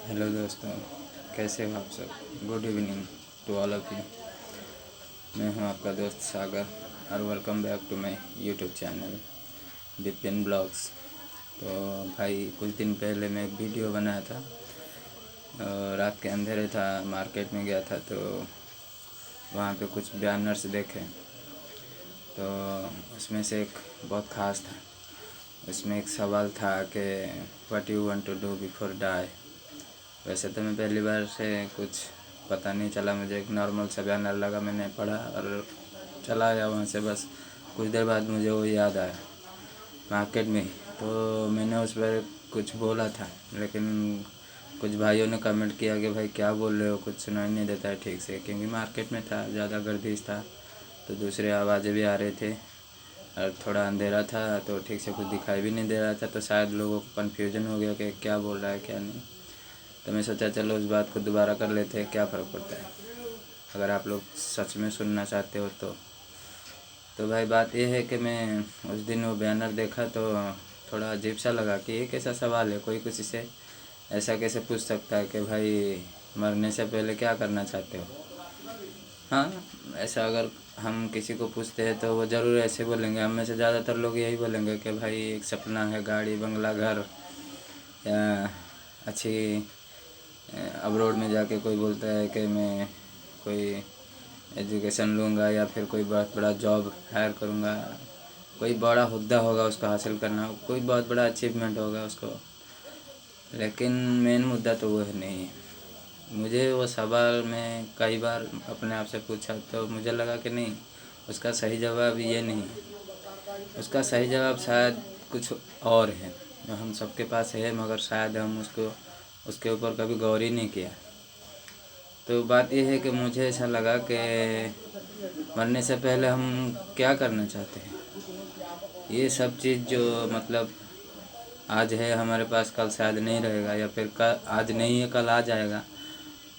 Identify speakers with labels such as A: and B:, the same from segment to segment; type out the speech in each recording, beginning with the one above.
A: Hello दोस्तों, कैसे हो आप सब। Good evening to all of you. मैं हूं आपका दोस्त सागर और welcome back to my YouTube channel Vipin blogs. तो भाई कुछ दिन पहले मैं एक वीडियो बनाया था। रात के अंधेरे था, मार्केट में गया था तो वहाँ पे कुछ बैनर्स देखे। तो उसमें से एक बहुत ख़ास था। उसमें एक सवाल था कि what you want to do before die. वैसे तो मैं पहली बार से कुछ पता नहीं चला, मुझे एक नॉर्मल सा बैनर लगा, मैंने पढ़ा और चला आया वहाँ से। बस कुछ देर बाद मुझे वो याद आया मार्केट में, तो मैंने उस पर कुछ बोला था, लेकिन कुछ भाइयों ने कमेंट किया कि भाई क्या बोल रहे हो, कुछ सुनाई नहीं देता है ठीक से, क्योंकि मार्केट में था, ज़्यादा गर्दिश था तो दूसरे आवाज़ें भी आ रहे थे और थोड़ा अंधेरा था तो ठीक से कुछ दिखाई भी नहीं दे रहा था। तो शायद लोगों को कन्फ्यूजन हो गया कि क्या बोल रहा है क्या नहीं। तो मैं सोचा चलो उस बात को दोबारा कर लेते हैं, क्या फ़र्क पड़ता है अगर आप लोग सच में सुनना चाहते हो तो भाई बात यह है कि मैं उस दिन वो बैनर देखा तो थोड़ा अजीब सा लगा कि ये कैसा सवाल है, कोई किसी से ऐसा कैसे पूछ सकता है कि भाई मरने से पहले क्या करना चाहते हो। हाँ, ऐसा अगर हम किसी को पूछते हैं तो वो ज़रूर ऐसे बोलेंगे, हम में से ज़्यादातर लोग यही बोलेंगे कि भाई एक सपना है, गाड़ी बंगला घर, या अच्छी अब्रॉड में जाके कोई बोलता है कि मैं कोई एजुकेशन लूँगा या फिर कोई बहुत बड़ा जॉब हायर करूँगा, कोई बड़ा हुद्दा होगा उसको हासिल करना, कोई बहुत बड़ा अचीवमेंट होगा उसको। लेकिन मेन मुद्दा तो वो है नहीं है। मुझे वो सवाल मैं कई बार अपने आप से पूछा तो मुझे लगा कि नहीं, उसका सही जवाब ये नहीं है। उसका सही जवाब शायद कुछ और है जो हम सबके पास है, मगर शायद हम उसको उसके ऊपर कभी गौर ही नहीं किया। तो बात यह है कि मुझे ऐसा लगा कि मरने से पहले हम क्या करना चाहते हैं, ये सब चीज़ जो मतलब आज है हमारे पास, कल शायद नहीं रहेगा, या फिर कल आज नहीं है कल आ जाएगा,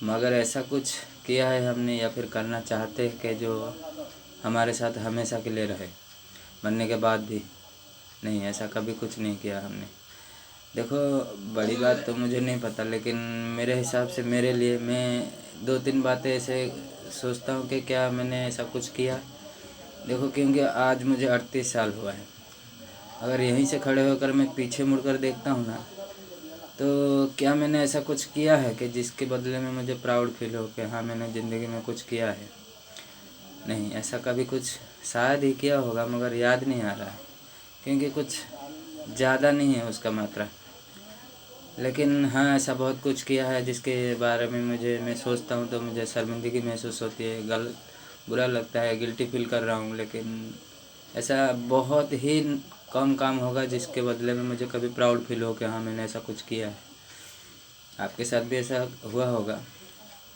A: मगर ऐसा कुछ किया है हमने या फिर करना चाहते हैं कि जो हमारे साथ हमेशा के लिए रहे, मरने के बाद भी। नहीं, ऐसा कभी कुछ नहीं किया हमने। देखो, बड़ी बात तो मुझे नहीं पता, लेकिन मेरे हिसाब से मेरे लिए मैं दो तीन बातें ऐसे सोचता हूँ कि क्या मैंने ऐसा कुछ किया। देखो, क्योंकि आज मुझे 38 साल हुआ है। अगर यहीं से खड़े होकर मैं पीछे मुड़कर देखता हूँ ना, तो क्या मैंने ऐसा कुछ किया है कि जिसके बदले में मुझे प्राउड फील हो कि हाँ मैंने ज़िंदगी में कुछ किया है। नहीं, ऐसा कभी कुछ शायद ही किया होगा, मगर याद नहीं आ रहा है, क्योंकि कुछ ज़्यादा नहीं है उसका मात्रा। लेकिन हाँ, ऐसा बहुत कुछ किया है जिसके बारे में मैं सोचता हूँ तो मुझे शर्मिंदगी महसूस होती है, गलत बुरा लगता है, गिल्टी फील कर रहा हूँ। लेकिन ऐसा बहुत ही कम काम होगा जिसके बदले में मुझे कभी प्राउड फील हो कि हाँ मैंने ऐसा कुछ किया है। आपके साथ भी ऐसा हुआ होगा।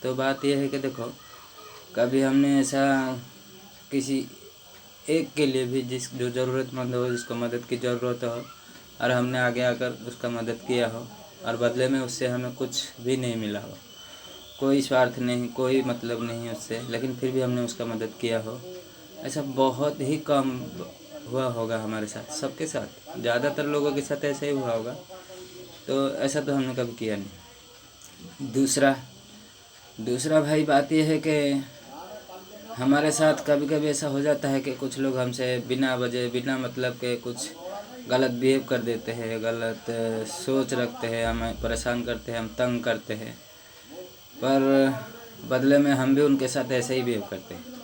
A: तो बात यह है कि देखो, कभी हमने ऐसा किसी एक के लिए भी जो ज़रूरतमंद हो, जिसको मदद की ज़रूरत हो, और हमने आगे आकर उसका मदद किया हो और बदले में उससे हमें कुछ भी नहीं मिला हो, कोई स्वार्थ नहीं, कोई मतलब नहीं उससे, लेकिन फिर भी हमने उसका मदद किया हो, ऐसा बहुत ही कम हुआ होगा हमारे साथ। सबके साथ, ज़्यादातर लोगों के साथ ऐसा ही हुआ होगा। तो ऐसा तो हमने कभी किया नहीं। दूसरा दूसरा भाई बात यह है कि हमारे साथ कभी कभी ऐसा हो जाता है कि कुछ लोग हमसे बिना वजह बिना मतलब के कुछ गलत बिहेव कर देते हैं, गलत सोच रखते हैं, हमें परेशान करते हैं, हम तंग करते हैं, पर बदले में हम भी उनके साथ ऐसे ही बिहेव करते हैं।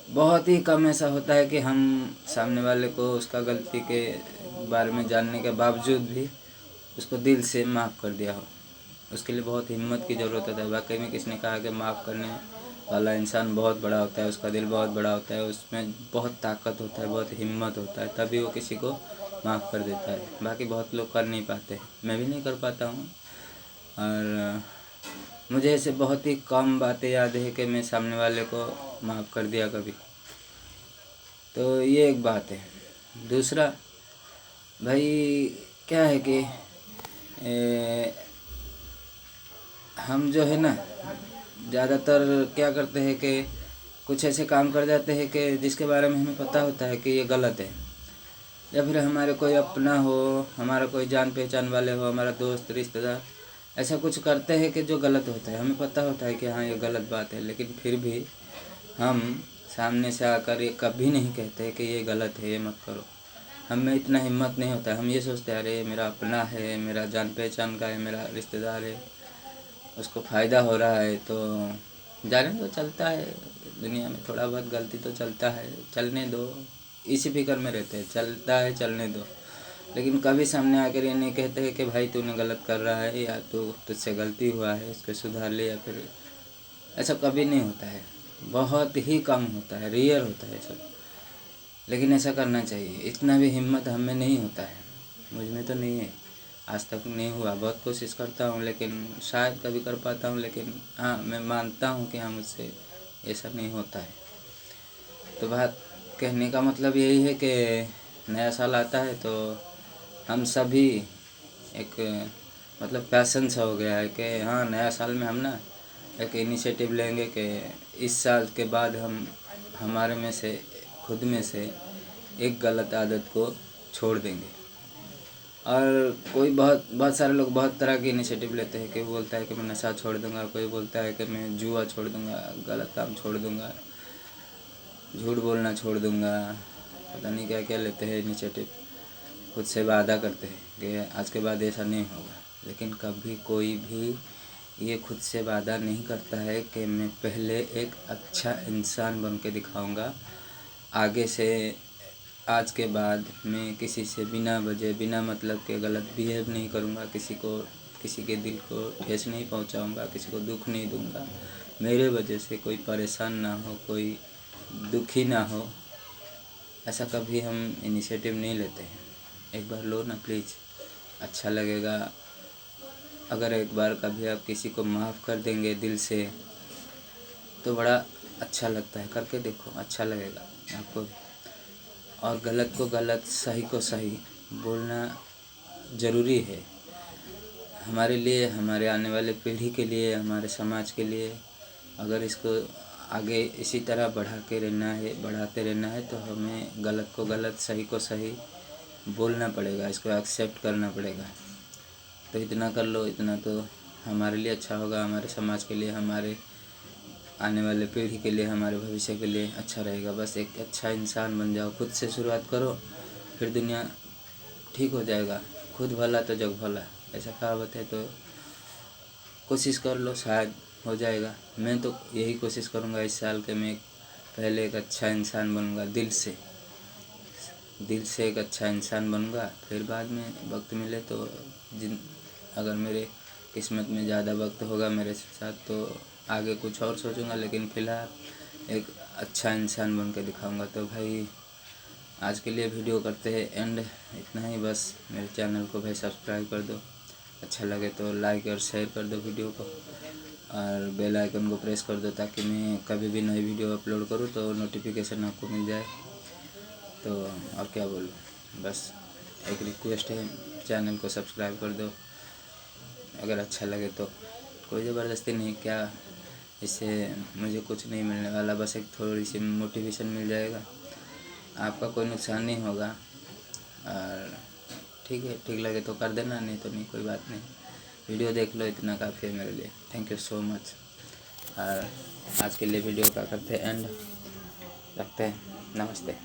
A: बहुत ही कम ऐसा होता है कि हम सामने वाले को उसका गलती के बारे में जानने के बावजूद भी उसको दिल से माफ़ कर दिया हो। उसके लिए बहुत हिम्मत की ज़रूरत होता है। वाकई में किसने कहा कि माफ़ करने वाला इंसान बहुत बड़ा होता है, उसका दिल बहुत बड़ा होता है, उसमें बहुत ताकत होता है, बहुत हिम्मत होता है, तभी वो किसी को माफ़ कर देता है। बाकी बहुत लोग कर नहीं पाते, मैं भी नहीं कर पाता हूँ। और मुझे ऐसे बहुत ही कम बातें याद है कि मैं सामने वाले को माफ़ कर दिया कभी। तो ये एक बात है। दूसरा भाई क्या है कि हम जो है ना, ज़्यादातर क्या करते हैं कि कुछ ऐसे काम कर जाते हैं कि जिसके बारे में हमें पता होता है कि ये गलत है, या फिर हमारे कोई अपना हो, हमारा कोई जान पहचान वाले हो, हमारा दोस्त रिश्तेदार, ऐसा कुछ करते हैं कि जो गलत होता है, हमें पता होता है कि हाँ ये गलत बात है, लेकिन फिर भी हम सामने से आकर ये कभी नहीं कहते कि ये गलत है, ये मत करो। हमें इतना हिम्मत नहीं होता है। हम ये सोचते हैं अरे ये मेरा अपना है, मेरा जान पहचान का है, मेरा रिश्तेदार है, उसको फ़ायदा हो रहा है तो जाने दो, चलता है दुनिया में, थोड़ा बहुत गलती तो चलता है, चलने दो, इसी फिक्र में रहते हैं, चलता है चलने दो। लेकिन कभी सामने आकर ये नहीं कहते हैं कि भाई तूने गलत कर रहा है, या तुझसे गलती हुआ है, इसको सुधार ले, या फिर ऐसा कभी नहीं होता है, बहुत ही कम होता है, रेयर होता है सब। लेकिन ऐसा करना चाहिए, इतना भी हिम्मत हमें नहीं होता है, मुझ में तो नहीं है, आज तक नहीं हुआ। बहुत कोशिश करता हूँ लेकिन शायद कभी कर पाता हूँ, लेकिन हाँ मैं मानता हूँ कि हाँ मुझसे ऐसा नहीं होता है। तो बात कहने का मतलब यही है कि नया साल आता है तो हम सभी एक मतलब पैशन सा हो गया है कि हाँ नया साल में हम ना एक इनिशिएटिव लेंगे कि इस साल के बाद हम हमारे में से खुद में से एक गलत आदत को छोड़ देंगे। और कोई बहुत बहुत सारे लोग बहुत तरह की इनिशिएटिव लेते हैं। कोई बोलता है कि मैं नशा छोड़ दूंगा, कोई बोलता है कि मैं जुआ छोड़ दूंगा, गलत काम छोड़ दूंगा, झूठ बोलना छोड़ दूंगा, पता नहीं क्या क्या लेते हैं इनिशिएटिव। खुद से वादा करते हैं कि आज के बाद ऐसा नहीं होगा, लेकिन कभी कोई भी ये खुद से वादा नहीं करता है कि मैं पहले एक अच्छा इंसान बन के दिखाऊँगा, आगे से आज के बाद मैं किसी से बिना वजह बिना मतलब के गलत बिहेव नहीं करूँगा, किसी के दिल को ठेस नहीं पहुँचाऊँगा, किसी को दुख नहीं दूँगा, मेरे वजह से कोई परेशान ना हो, कोई दुखी ना हो। ऐसा कभी हम इनिशिएटिव नहीं लेते हैं। एक बार लो ना प्लीज़, अच्छा लगेगा। अगर एक बार कभी आप किसी को माफ़ कर देंगे दिल से तो बड़ा अच्छा लगता है, करके देखो, अच्छा लगेगा आपको भी। और गलत को गलत, सही को सही बोलना ज़रूरी है हमारे लिए, हमारे आने वाले पीढ़ी के लिए, हमारे समाज के लिए। अगर इसको आगे इसी तरह बढ़ाते रहना है तो हमें गलत को गलत, सही को सही बोलना पड़ेगा, इसको एक्सेप्ट करना पड़ेगा। तो इतना कर लो, इतना तो हमारे लिए अच्छा होगा, हमारे समाज के लिए, हमारे आने वाले पीढ़ी के लिए, हमारे भविष्य के लिए अच्छा रहेगा। बस एक अच्छा इंसान बन जाओ, खुद से शुरुआत करो, फिर दुनिया ठीक हो जाएगा। खुद भला तो जग भला, ऐसा कहावत है। तो कोशिश कर लो, शायद हो जाएगा। मैं तो यही कोशिश करूँगा इस साल के मैं पहले एक अच्छा इंसान बनूँगा, दिल से एक अच्छा इंसान बनूँगा। फिर बाद में वक्त मिले तो अगर मेरे किस्मत में ज़्यादा वक्त होगा मेरे साथ तो आगे कुछ और सोचूंगा, लेकिन फ़िलहाल एक अच्छा इंसान बन के दिखाऊँगा। तो भाई आज के लिए वीडियो करते हैं एंड, इतना ही बस। मेरे चैनल को भाई सब्सक्राइब कर दो, अच्छा लगे तो लाइक और शेयर कर दो वीडियो को, और बेल आइकन को प्रेस कर दो ताकि मैं कभी भी नई वीडियो अपलोड करूँ तो नोटिफिकेशन आपको मिल जाए। तो और क्या बोलूँ, बस एक रिक्वेस्ट है, चैनल को सब्सक्राइब कर दो अगर अच्छा लगे तो। कोई ज़बरदस्ती नहीं, क्या इससे मुझे कुछ नहीं मिलने वाला, बस एक थोड़ी सी मोटिवेशन मिल जाएगा, आपका कोई नुकसान नहीं होगा। और ठीक है, ठीक लगे तो कर देना, नहीं तो नहीं, कोई बात नहीं। वीडियो देख लो, इतना काफ़ी है मेरे लिए। Thank you so much. और आज के लिए वीडियो का करते हैं एंड, रखते हैं। नमस्ते।